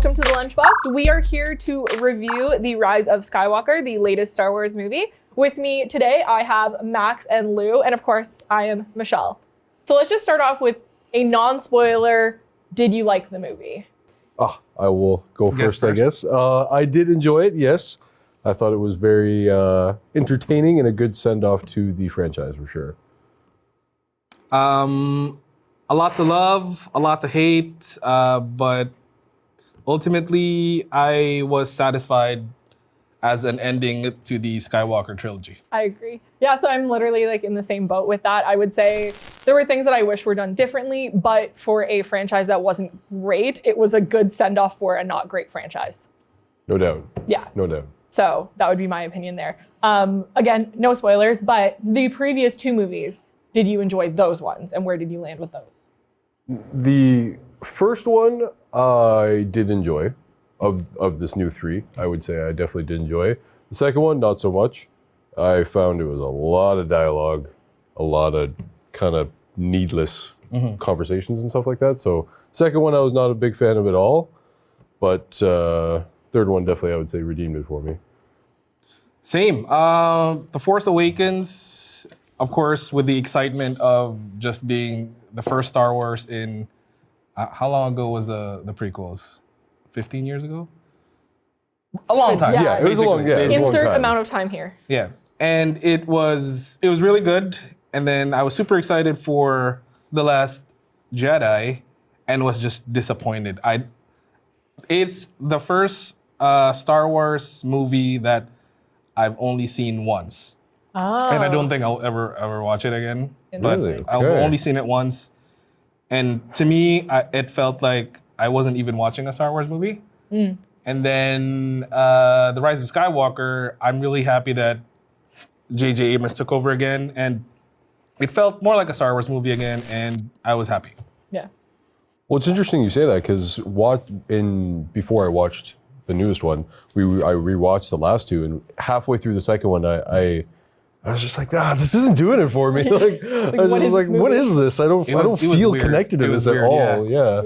welcome to the Lunchbox. We are here to review the Rise of Skywalker, the latest Star Wars movie. With me today, I have Max and Lou, and of course, I am Michelle. So let's just start off with a non-spoiler, did you like the movie? I will go first, I guess. I did enjoy it, yes. I thought it was very entertaining and a good send-off to the franchise, for sure. A lot to love, a lot to hate, but ultimately, I was satisfied as an ending to the Skywalker trilogy. I agree. Yeah, so I'm literally like in the same boat with that. I would say there were things that I wish were done differently, but for a franchise that wasn't great, it was a good send-off for a not great franchise. No doubt. Yeah. No doubt. So that would be my opinion there. Again, no spoilers, but the previous two movies, did you enjoy those ones? And where did you land with those? The first one, I did enjoy. Of this new three, I would say I definitely did enjoy. The second one, not so much. I found it was a lot of dialogue, a lot of kind of needless conversations and stuff like that. So second one, I was not a big fan of at all. But third one, definitely, I would say redeemed it for me. Same. The Force Awakens, of course, with the excitement of just being the first Star Wars in, how long ago was the prequels? 15 years ago? A long time. Yeah, it was a long, Insert time. amount of time here. Yeah. And it was really good. And then I was super excited for The Last Jedi and was just disappointed. It's the first Star Wars movie that I've only seen once. Oh. And I don't think I'll ever watch it again. But Interesting. I've only seen it once. And to me, it felt like I wasn't even watching a Star Wars movie. And then The Rise of Skywalker, I'm really happy that J.J. Abrams took over again. And it felt more like a Star Wars movie again, and I was happy. Yeah. Well, it's interesting you say that because before I watched the newest one, I rewatched the last two, and halfway through the second one, I was just like, this isn't doing it for me. Like I was just like, what is this? I don't feel connected to this at all. Yeah.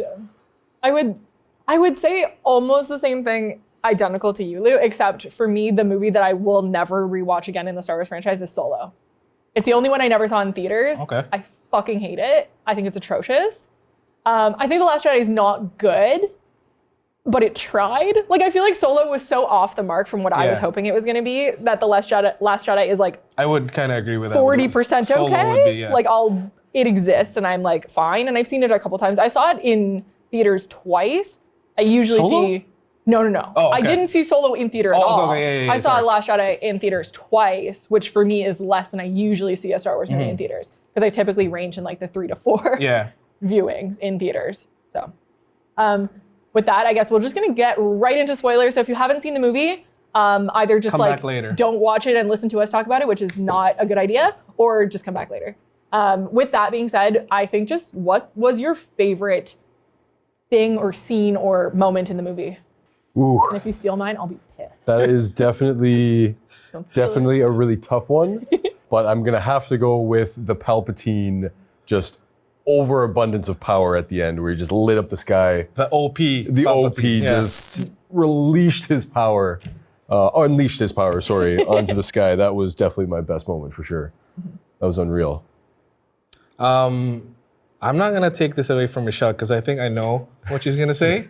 I would say almost the same thing, identical to you, Lou, except for me, the movie that I will never rewatch again in the Star Wars franchise is Solo. It's the only one I never saw in theaters. Okay. I fucking hate it. I think it's atrocious. I think The Last Jedi is not good, but it tried. Like, I feel like Solo was so off the mark from what I was hoping it was going to be that The Last Jedi is like... I would kind of agree with that. 40% Solo okay. would be, yeah. Like, it exists and I'm like, fine. And I've seen it a couple times. I saw it in theaters twice. I usually see... No. Oh, okay. I didn't see Solo in theater at all. Okay, yeah, I saw Last Jedi in theaters twice, which for me is less than I usually see a Star Wars movie in theaters. Because I typically range in like the 3 to 4 viewings in theaters. So with that, I guess we're just gonna get right into spoilers. So if you haven't seen the movie, either just come back later. Don't watch it and listen to us talk about it, which is not a good idea, or just come back later. With that being said, I think just what was your favorite thing or scene or moment in the movie? Ooh. And if you steal mine, I'll be pissed. That is definitely a really tough one, but I'm gonna have to go with the Palpatine just overabundance of power at the end, where he just lit up the sky. The OP. The OP just unleashed his power, onto the sky. That was definitely my best moment for sure. That was unreal. I'm not gonna take this away from Michelle because I think I know what she's gonna say.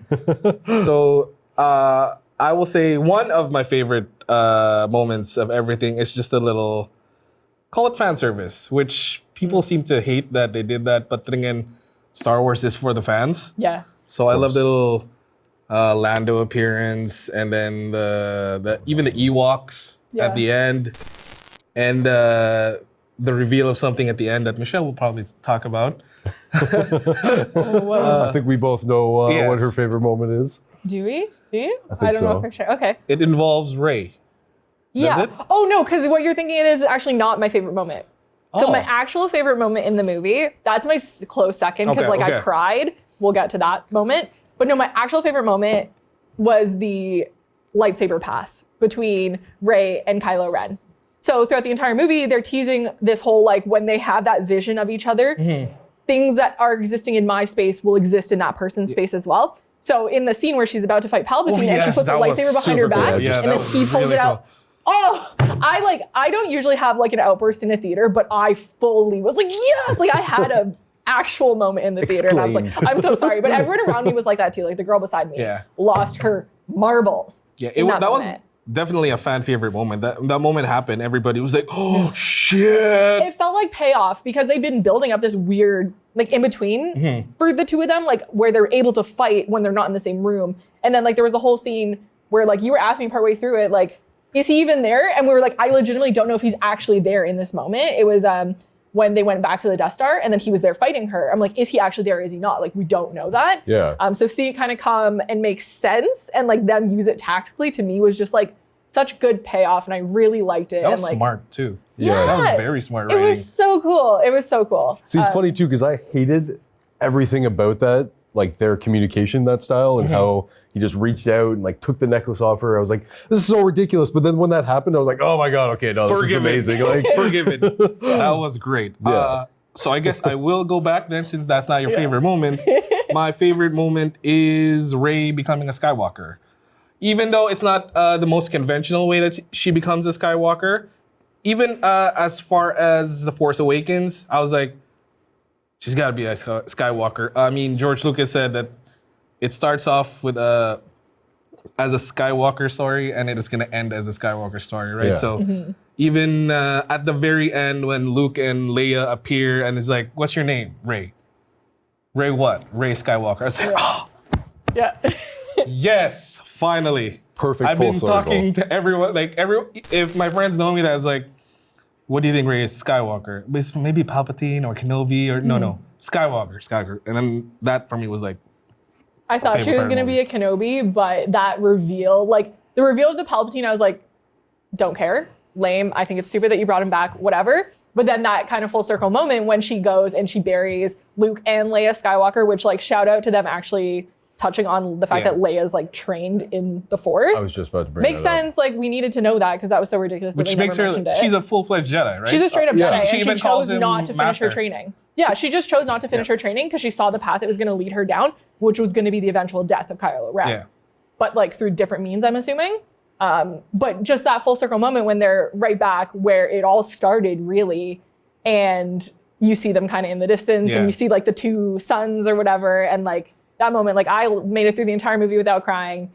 So I will say one of my favorite moments of everything is just a little, call it fan service, which people seem to hate that they did that, but then again, Star Wars is for the fans. Yeah. So I love the little Lando appearance, and then even the Ewoks at the end, and the reveal of something at the end that Michelle will probably talk about. I think we both know what her favorite moment is. Do we? Do you? I don't know for sure. Okay. It involves Rey. Yeah. Does it? Oh no, because what you're thinking it is actually not my favorite moment. So my actual favorite moment in the movie, that's my close second, because I cried. We'll get to that moment. But no, my actual favorite moment was the lightsaber pass between Rey and Kylo Ren. So throughout the entire movie, they're teasing this whole, like, when they have that vision of each other, things that are existing in my space will exist in that person's space as well. So in the scene where she's about to fight Palpatine, and she puts the lightsaber behind her back, cool. and then he pulls it out. Oh, I don't usually have like an outburst in a theater, but I fully was like, yes! Like I had a actual moment in the theater, and I was like, I'm so sorry. But everyone around me was like that too. Like the girl beside me lost her marbles. Yeah, that was definitely a fan favorite moment. That moment happened, everybody was like, oh shit. It felt like payoff because they'd been building up this weird like in between for the two of them, like where they're able to fight when they're not in the same room. And then like there was a whole scene where like you were asking me partway through it, like, is he even there? And we were like, I legitimately don't know if he's actually there in this moment. It was when they went back to the Death Star and then he was there fighting her. I'm like, is he actually there or is he not? Like, we don't know that. Yeah. So see it kind of come and make sense and like them use it tactically to me was just like such good payoff, and I really liked it. That was and, like, smart too. Yeah, that was very smart writing. It was so cool. It was so cool. See, it's funny too, because I hated everything about that, like their communication, that style, and how he just reached out and like took the necklace off her. I was like, this is so ridiculous. But then when that happened, I was like, oh my God, okay, no, this is amazing. Like, Forgiven. That was great. Yeah. So I guess I will go back then, since that's not your favorite moment. My favorite moment is Rey becoming a Skywalker. Even though it's not the most conventional way that she becomes a Skywalker, even as far as The Force Awakens, I was like, she's got to be a Skywalker. I mean, George Lucas said that it starts off with as a Skywalker story, and it is going to end as a Skywalker story, right? Yeah. So even at the very end, when Luke and Leia appear, and it's like, what's your name? Rey. Rey what? Rey Skywalker. I was like, oh. Yeah. Yes, finally. Perfect. I've been talking to everyone, if my friends know me, that's like, what do you think Rey is? Skywalker? Maybe Palpatine or Kenobi or no, Skywalker. And then that for me was like, I thought she was gonna be a Kenobi, but that reveal, like the reveal of the Palpatine, I was like, don't care, lame. I think it's stupid that you brought him back, whatever. But then that kind of full circle moment when she goes and she buries Luke and Leia Skywalker, which like shout out to them actually touching on the fact that Leia's like trained in the Force. I was just about to bring Makes that sense. Like we needed to know that because that was so ridiculous. Which that they makes never her, mentioned it. she's a full-fledged Jedi, right? She's a straight up Jedi, and she even calls chose him not to finish her master. training. Yeah, she just chose not to finish her training because she saw the path it was going to lead her down, which was going to be the eventual death of Kylo Ren. Yeah. But like through different means, I'm assuming. But just that full circle moment when they're right back where it all started, really, and you see them kind of in the distance, and you see like the two sons or whatever, and like that moment, like I made it through the entire movie without crying.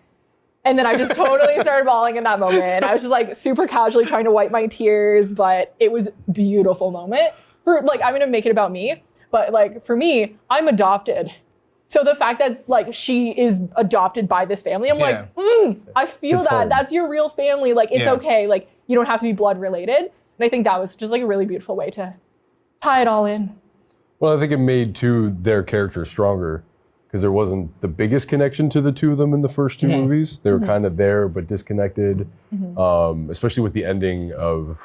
And then I just totally started bawling in that moment. And I was just like super casually trying to wipe my tears, but it was a beautiful moment. For like, I'm gonna make it about me, but like for me, I'm adopted. So the fact that like she is adopted by this family, I'm like, I feel It's that. home. That's your real family. Like it's okay. Like you don't have to be blood related. And I think that was just like a really beautiful way to tie it all in. Well, I think it made too their characters stronger because there wasn't the biggest connection to the two of them in the first two movies. They were kind of there but disconnected, especially with the ending of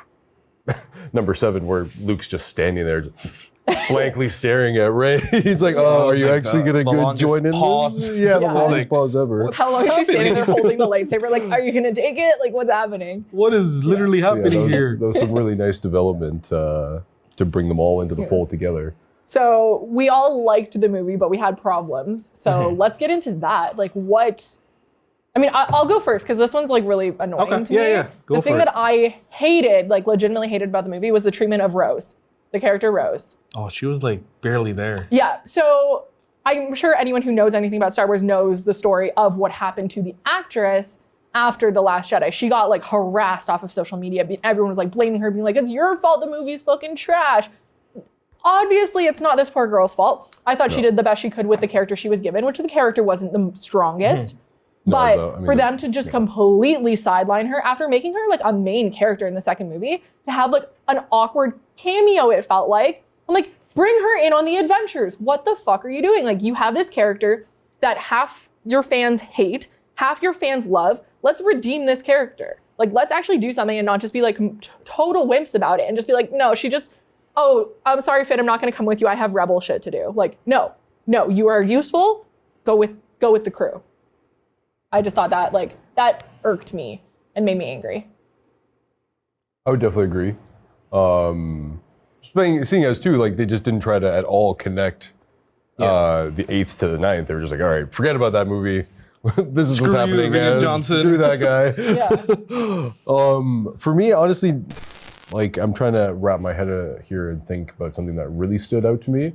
number 7 where Luke's just standing there just blankly staring at Rey. He's like, oh, are you like actually going the to longest join in pause. this? Yeah, the Yeah. longest pause ever. How long is she standing there holding the lightsaber? Like, are you gonna take it? Like, what's happening? What is literally happening here? That was some really nice development to bring them all into the fold together. So we all liked the movie, but we had problems. So let's get into that. Like what, I mean, I'll go first because this one's like really annoying to me. Yeah. Go The thing for it. that I hated, like legitimately hated about the movie was the treatment of Rose, the character Rose. Oh, she was like barely there. Yeah, so I'm sure anyone who knows anything about Star Wars knows the story of what happened to the actress after The Last Jedi. She got like harassed off of social media. Everyone was like blaming her, being like, it's your fault the movie's fucking trash. Obviously, it's not this poor girl's fault. I thought she did the best she could with the character she was given, which the character wasn't the strongest. But for them to just completely sideline her after making her like a main character in the second movie, to have like an awkward cameo, it felt like. I'm like, bring her in on the adventures. What the fuck are you doing? Like, you have this character that half your fans hate, half your fans love. Let's redeem this character. Like, let's actually do something and not just be like total wimps about it and just be like, no, she just, oh, I'm sorry, Finn, I'm not gonna come with you. I have rebel shit to do. Like, no, you are useful. Go with the crew. I just thought that like that irked me and made me angry. I would definitely agree. Seeing as too, like they just didn't try to at all connect the 8th to the 9th, they were just like, all right, forget about that movie. This is Screw what's you, happening, Rian guys. Johnson. Screw that guy. Yeah. For me, honestly, like I'm trying to wrap my head here and think about something that really stood out to me,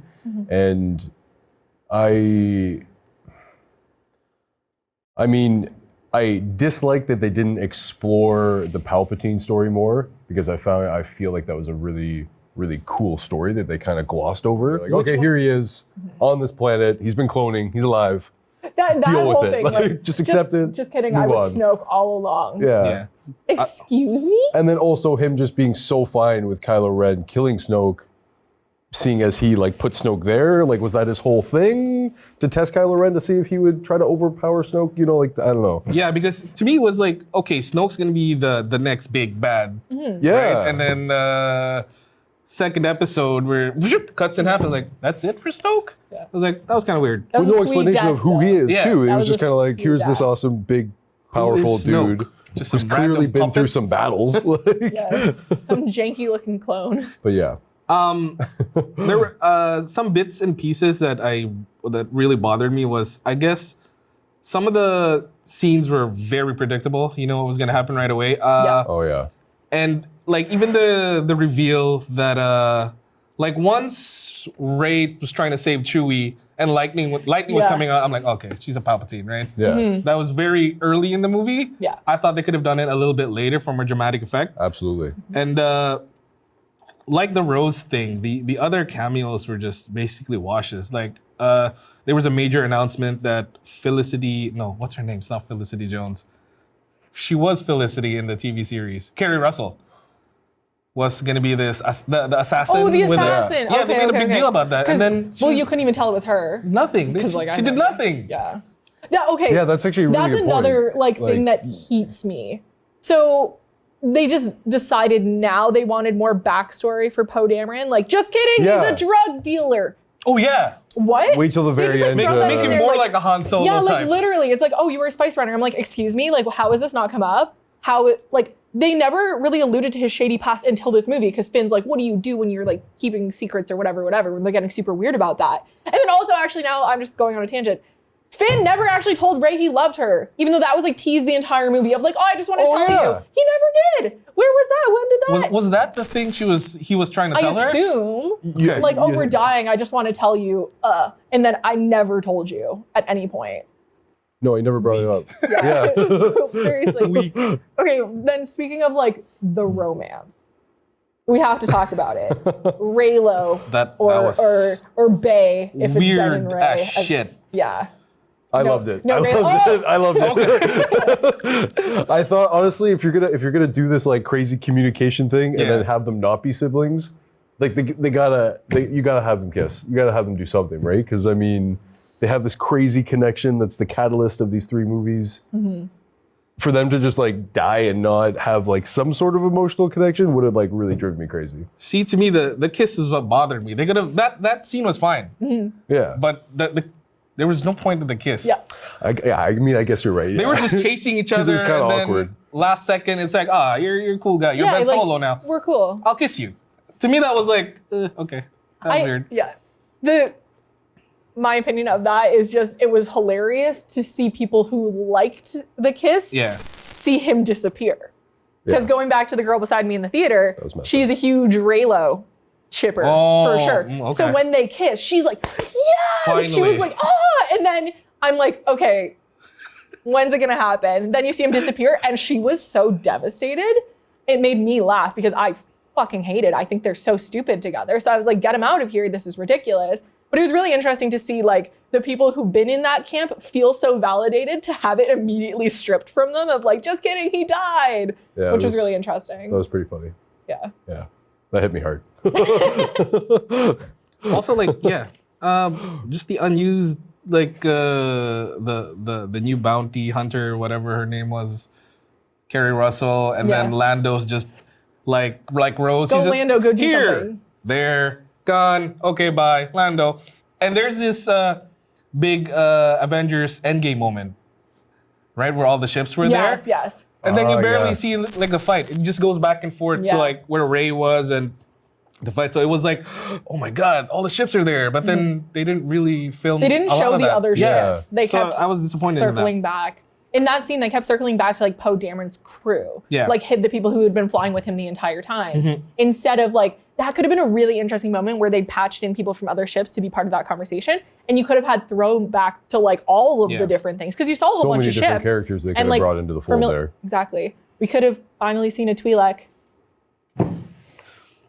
and I mean, I dislike that they didn't explore the Palpatine story more because I feel like that was a really, really cool story that they kind of glossed over. Like, okay, here he is on this planet. He's been cloning. He's alive. That Deal whole with it. thing. Like, just accept it. Just kidding. I move was on. Snoke all along. Yeah. Excuse me? And then also him just being so fine with Kylo Ren killing Snoke, seeing as he like put Snoke there. Like, was that his whole thing to test Kylo Ren to see if he would try to overpower Snoke? You know, like I don't know. Yeah, because to me it was like, okay, Snoke's gonna be the next big bad. Yeah. Right? And then second episode where cuts in half and like, that's it for Snoke? Yeah. I was like, that was kind of weird. That was With no a sweet explanation death, of who he though. is Yeah. too. It That was was just a kind of like, sweet here's this death. awesome, big, powerful Snoke? dude Just who's some clearly random been through puppet? some battles. Like, Yeah. Some janky looking clone. but yeah. There were some bits and pieces that really bothered me was, I guess, some of the scenes were very predictable. You know what was gonna happen right away. Yeah. Oh yeah. And like even the reveal that like once Rey was trying to save Chewie and lightning was Yeah. coming out, I'm like, okay, she's a Palpatine, right? Yeah. That was very early in the movie. Yeah. I thought they could have done it a little bit later for more dramatic effect. Absolutely. And like the Rose thing, the other cameos were just basically washes. Like there was a major announcement that what's her name? It's not Felicity Jones. She was Felicity in the TV series. Carrie Russell was going to be the assassin. Oh, the with her. assassin. Yeah, they made a big deal about that. And then you couldn't even tell it was her. nothing. 'Cause, like, I she did know. nothing. Yeah. Yeah. Okay. Yeah, that's actually a really That's good another point. thing that heats me. So they just decided now they wanted more backstory for Poe Dameron. Like, just kidding, Yeah. he's a drug dealer. Oh yeah. What? Wait till the They very just, like, end. Make, throw that make in him there, more like a Han Solo yeah, like type. literally, it's like, oh, you were a spice runner. I'm like, excuse me, like, how has this not come up? They never really alluded to his shady past until this movie, because Finn's like, what do you do when you're like keeping secrets or whatever, when they're getting super weird about that. And then also, actually, now I'm just going on a tangent. Finn never actually told Rey he loved her, even though that was like teased the entire movie of like, oh, I just want to tell you. He never did. Where was that? When did that? Was that the thing he was trying to tell her? I assume. Okay. Like, oh, we're dying. I just want to tell you. And then I never told you at any point. No, he never brought it up. Yeah. Yeah. Seriously. Okay, then speaking of like the romance, we have to talk about it. Raylo That was or Bay if it's Ben weird and Ray. as shit. Yeah. I No, loved it. no, I really? loved it. Oh! I loved it. I thought honestly, if you're gonna do this like crazy communication thing and Yeah. then have them not be siblings, like you gotta have them kiss. You gotta have them do something, right? Because I mean, they have this crazy connection that's the catalyst of these three movies. Mm-hmm. For them to just like die and not have like some sort of emotional connection would have like really driven me crazy. See, to me, the kiss is what bothered me. They could have that scene was fine, Yeah. but there was no point to the kiss. Yeah. I mean, I guess you're right. They yeah. were just chasing each 'Cause other, it was kinda and then awkward. last second, it's like, you're a cool guy. You're Yeah, Ben like, Solo now. We're cool. I'll kiss you. To me, that was like, okay, that's weird. Yeah. My opinion of that is just, it was hilarious to see people who liked the kiss Yeah. see him disappear. Because Yeah. going back to the girl beside me in the theater, was messed she's a huge Raylo chipper Oh, for sure. okay. So when they kiss, she's like, yeah! Like, she was Finally. like, ah! And then I'm like, okay, when's it gonna happen? Then you see him disappear, and she was so devastated. It made me laugh because I fucking hate it. I think they're so stupid together. So I was like, get him out of here. This is ridiculous. But it was really interesting to see like the people who've been in that camp feel so validated to have it immediately stripped from them of like, just kidding, he died, Yeah, which it was really interesting. That was pretty funny. Yeah. Yeah. That hit me hard. Also, like, yeah, just the unused, like, the new bounty hunter, whatever her name was, Carrie Russell, and then Yeah. Lando's just like Rose. Go he's just, Lando, go do here, something. there, gone. Okay, bye, Lando. And there's this big Avengers Endgame moment, right, where all the ships were there. Yes. And then you Oh, barely yeah. see like a fight. It just goes back and forth Yeah. to like where Rey was and the fight. So it was like, oh my God, all the ships are there. But then they didn't really film. They didn't a lot show of the that. other Yeah. ships. They So kept I was disappointed circling in that. back. In that scene, they kept circling back to like Poe Dameron's crew. Yeah. Like hid the people who had been flying with him the entire time. Instead of like, that could have been a really interesting moment where they patched in people from other ships to be part of that conversation. And you could have had thrown back to like all of the different things. Because you saw a whole So bunch many of different ships. characters they could and, have like, brought into the fold there. Exactly. We could have finally seen a Twi'lek.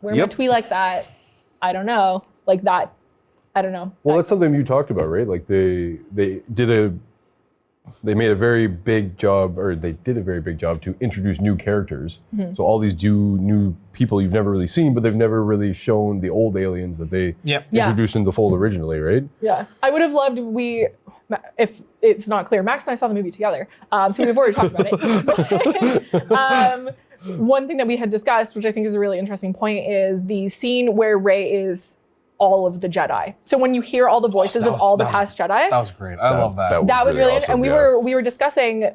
Where my Twi'leks at? I don't know. Like that, I don't know. Well, that's something you talked about, right? Like they made a very big job, or they did a very big job to introduce new characters. So all these new people you've never really seen, but they've never really shown the old aliens that they introduced into the fold originally, right? Yeah, I would have loved if it's not clear, Max and I saw the movie together, so we've already talked about it. One thing that we had discussed, which I think is a really interesting point, is the scene where Rey is all of the Jedi. So when you hear all the voices of all the past Jedi, That was great. I love that. that was really awesome, and we were discussing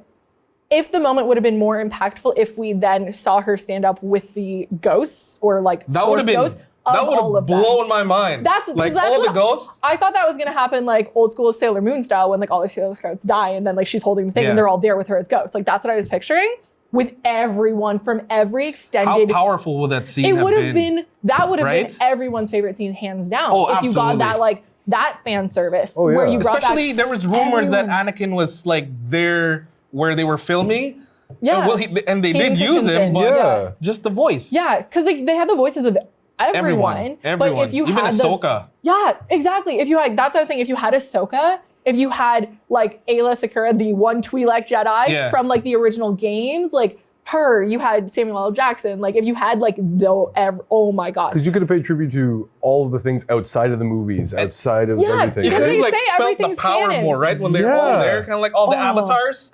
if the moment would have been more impactful if we then saw her stand up with the ghosts or like That would have been. ghosts That would have blown my mind. That's like that's all what the ghosts. I thought that was gonna happen like old school Sailor Moon style when like all the Sailor Scouts die and then like she's holding the thing and they're all there with her as ghosts. Like that's what I was picturing with everyone from every extended. How powerful would that scene it have would have been that would have been right? everyone's favorite scene hands down. Oh, if you got absolutely. that like that fan service Oh, where yeah. you brought Especially back there was rumors that everyone. Anakin was like there where they were filming. Yeah. And, and they Hayden did use him, Christensen. but Yeah. just the voice. Yeah, because they had the voices of everyone. Everyone. But if you Even had Ahsoka. Yeah, exactly. If you had, that's what I was saying. If you had Ahsoka, if you had like Ayla Secura, the one Twi'lek Jedi from like the original games, like her, you had Samuel L. Jackson. Like if you had like oh my God. Because you could have paid tribute to all of the things outside of the movies, outside of everything. You Because could they have like say felt the everything's power canon. more, right? When they're all there, kind of like all the avatars.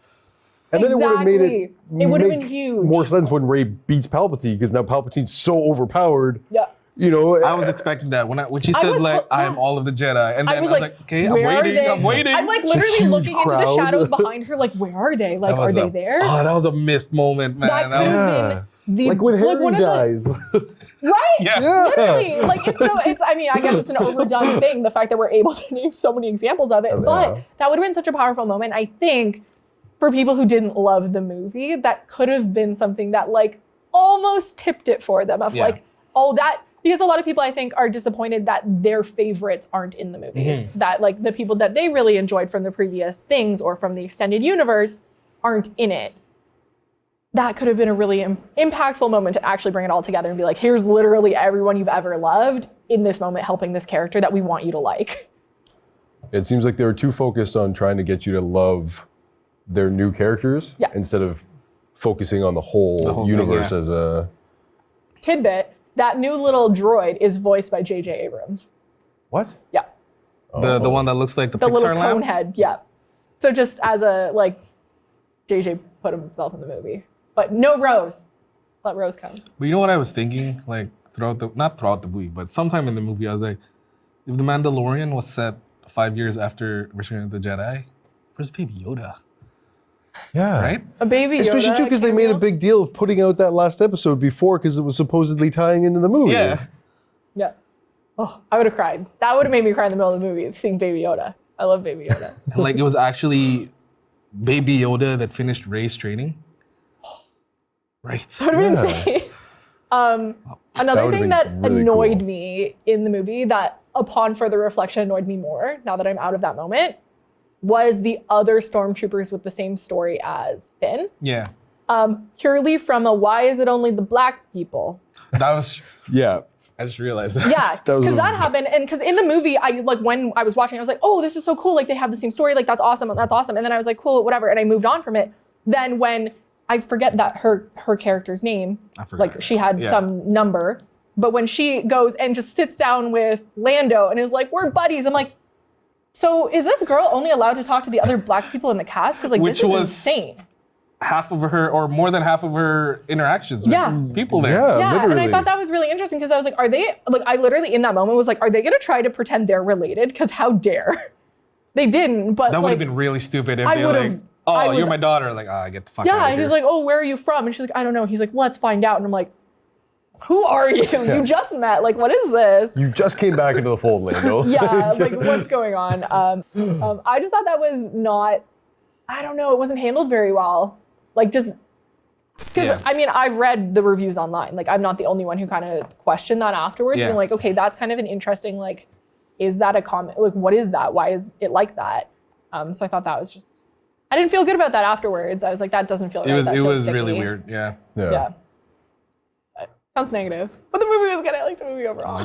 And then it would have made Exactly. It would have been make huge. more sense when Rey beats Palpatine, because now Palpatine's so overpowered. Yeah. You know, I was expecting that when she said was like ho- I am all of the Jedi, and then I was like, okay, where are I'm they? waiting. I'm like a literally huge looking into the crowd. shadows behind her, like where are they? Like That are was they a- there? Oh, that was a missed moment, man. That That could was- have been the like when Harry one of the- dies. Right? Yeah. Literally. Like it's I mean, I guess it's an overdone thing, the fact that we're able to name so many examples of it. But that would have been such a powerful moment. I think for people who didn't love the movie, that could have been something that like almost tipped it for them of like, oh, that because a lot of people I think are disappointed that their favorites aren't in the movies. That like the people that they really enjoyed from the previous things or from the extended universe aren't in it. That could have been a really impactful moment to actually bring it all together and be like, here's literally everyone you've ever loved in this moment helping this character that we want you to like. It seems like they were too focused on trying to get you to love their new characters instead of focusing on the whole universe thing, as a Tidbit, that new little droid is voiced by J.J. Abrams. what? Yeah. the one that looks like the The little Pixar cone lamp. head, yeah. So just as a, like, JJ put himself in the movie. But no Rose. Just let Rose come. But you know what I was thinking, like not throughout the movie, but sometime in the movie, I was like, if the Mandalorian was set 5 years after Return of the Jedi, where's Baby Yoda? Yeah. Right? A baby Yoda Especially too because they made a cameo. big deal of putting out that last episode before because it was supposedly tying into the movie. Yeah. Yeah. Oh, I would have cried. That would have made me cry in the middle of the movie, seeing Baby Yoda. I love Baby Yoda. And like it was actually Baby Yoda that finished Rey's training. Right. That would have been Yeah. insane. That Another would've thing been that really annoyed cool. me in the movie that upon further reflection annoyed me more, now that I'm out of that moment, was the other stormtroopers with the same story as Finn. Yeah. Purely from a why is it only the black people? That was Yeah. I just realized that. Yeah, That was because a- that happened, and because in the movie, I like when I was watching, I was like, oh, this is so cool. Like they have the same story. Like that's awesome. And then I was like, cool, whatever, and I moved on from it. Then when I forget that her character's name, I forgot. like she had Yeah. some number, but when she goes and just sits down with Lando and is like, we're buddies, I'm like, so is this girl only allowed to talk to the other black people in the cast? Because like Which this is was insane. half of her or more than half of her interactions with Yeah. people there. Yeah, Yeah, literally. and I thought that was really interesting because I was like, are they, like, I literally in that moment was like, are they going to try to pretend they're related? Because how dare? They didn't, but That would like, have been really stupid if I they would've- like, I oh, was- you're my daughter. Like, get the fuck out yeah, of and here. he's like, oh, where are you from? And she's like, I don't know. He's like, let's find out. And I'm like, Who are you? You just met. Like, what is this? You just came back into the fold, Lando. Yeah, like what's going on? I just thought that was not, I don't know, it wasn't handled very well. Like just, because I mean, I've read the reviews online. Like I'm not the only one who kind of questioned that afterwards. Being like, okay, that's kind of an interesting, like, is that a comment? Like, what is that? Why is it like that? So I thought that was just, I didn't feel good about that afterwards. I was like, that doesn't feel right. It was really weird. Yeah. Sounds negative. But the movie was good. I liked the movie overall.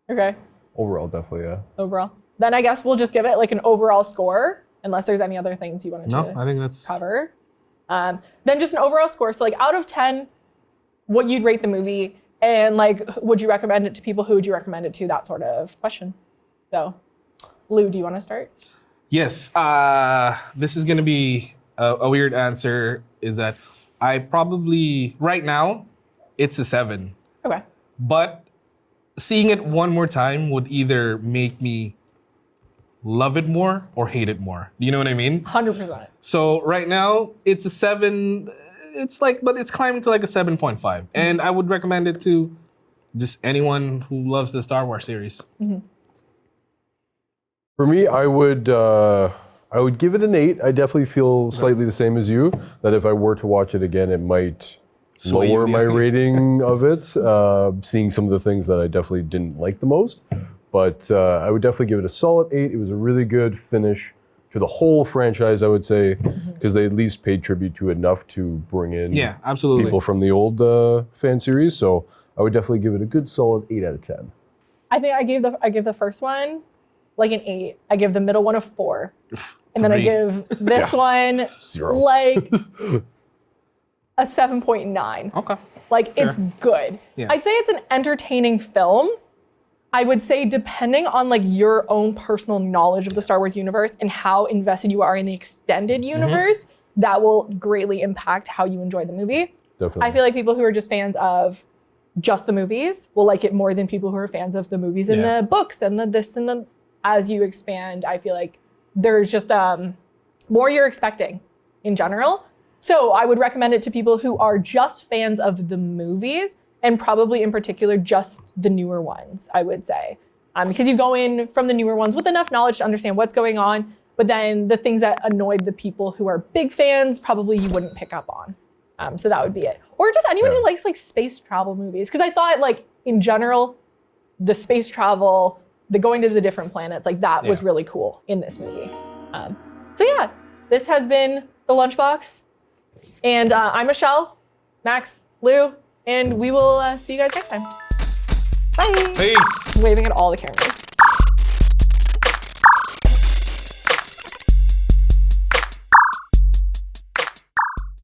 Okay. Overall, definitely, yeah. Overall. Then I guess we'll just give it like an overall score, unless there's any other things you wanted to I think that's cover. Then just an overall score. So like out of 10, what you'd rate the movie, and like, would you recommend it to people? Who would you recommend it to? That sort of question. So, Lou, do you want to start? Yes. This is going to be a weird answer, is that I probably, right now, it's a 7. Okay. But seeing it one more time would either make me love it more or hate it more. Do you know what I mean? 100%. So right now, it's a 7. It's like, but it's climbing to like a 7.5. And I would recommend it to just anyone who loves the Star Wars series. For me, I would give it an 8. I definitely feel slightly the same as you, that if I were to watch it again, it might lower my rating of it, seeing some of the things that I definitely didn't like the most. But I would definitely give it a solid 8. It was a really good finish to the whole franchise, I would say, because they at least paid tribute to enough to bring in people from the old fan series. So I would definitely give it a good solid 8 out of 10. I think I give the first one like an 8. I give the middle one a 4. And then I give this one 0. like a 7.9. Okay. Like it's good. Yeah. I'd say it's an entertaining film. I would say depending on like your own personal knowledge of the Star Wars universe and how invested you are in the extended universe, that will greatly impact how you enjoy the movie. Definitely. I feel like people who are just fans of just the movies will like it more than people who are fans of the movies and the books and the this and the, as you expand, I feel like there's just more you're expecting in general. So I would recommend it to people who are just fans of the movies, and probably in particular just the newer ones, I would say. Because you go in from the newer ones with enough knowledge to understand what's going on, but then the things that annoyed the people who are big fans, probably you wouldn't pick up on. So that would be it. Or just anyone who likes like space travel movies. Because I thought like in general, the space travel, the going to the different planets, like that was really cool in this movie. So yeah, this has been the Lunchbox. And I'm Michelle, Max, Lou, and we will see you guys next time. Bye. Peace. I'm waving at all the cameras.